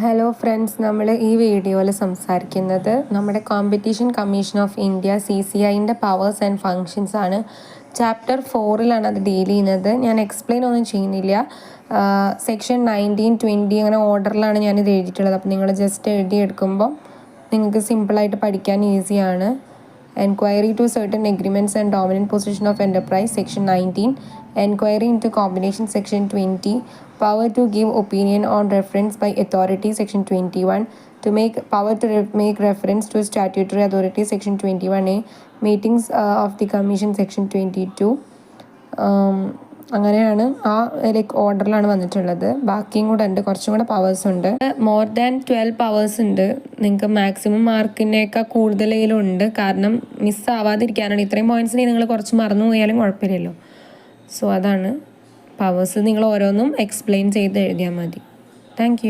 Hello friends, നമ്മൾ ഈ വീഡിയോയിൽ സംസാരിക്കുന്നത് നമ്മുടെ കോമ്പറ്റീഷൻ കമ്മീഷൻ ഓഫ് ഇന്ത്യ CCIൻ്റെ പവേഴ്സ് ആൻഡ് ഫങ്ഷൻസ് ആണ്. ചാപ്റ്റർ 4ലാണ് അത് ഡീൽ ചെയ്യുന്നത്. ഞാൻ എക്സ്പ്ലെയിൻ ഒന്നും ചെയ്യുന്നില്ല. സെക്ഷൻ 19, 20 അങ്ങനെ ഓർഡറിലാണ് ഞാനിത് എഴുതിയിട്ടുള്ളത്. അപ്പോൾ നിങ്ങൾ ജസ്റ്റ് എഴുതിയെടുക്കുമ്പോൾ നിങ്ങൾക്ക് സിമ്പിളായിട്ട് പഠിക്കാൻ ഈസിയാണ്. Enquiry to certain agreements and dominant position of enterprise, Section 19. Enquiry into combination, Section 20. Power to give opinion on reference by authority, Section 21. To make power to make reference to statutory authority, Section 21A. Meetings of the commission, Section 22. അങ്ങനെയാണ് ആ ഓർഡറിലാണ് വന്നിട്ടുള്ളത്. ബാക്കിയും കൂടെ ഉണ്ട്, കുറച്ചും കൂടെ powers ഉണ്ട്. More than 12 powers ഉണ്ട്. നിങ്ങൾക്ക് മാക്സിമം മാർക്കിനേക്കാൾ കൂടുതലും കാരണം മിസ്സാവാതിരിക്കാനാണ്. ഇത്രയും പോയിന്റ്സിനെ നിങ്ങൾ കുറച്ച് മറന്നു പോയാലും കുഴപ്പമില്ലല്ലോ. സോ അതാണ് പവേഴ്സ്. നിങ്ങൾ ഓരോന്നും എക്സ്പ്ലെയിൻ ചെയ്ത് എഴുതിയാൽ മതി. താങ്ക്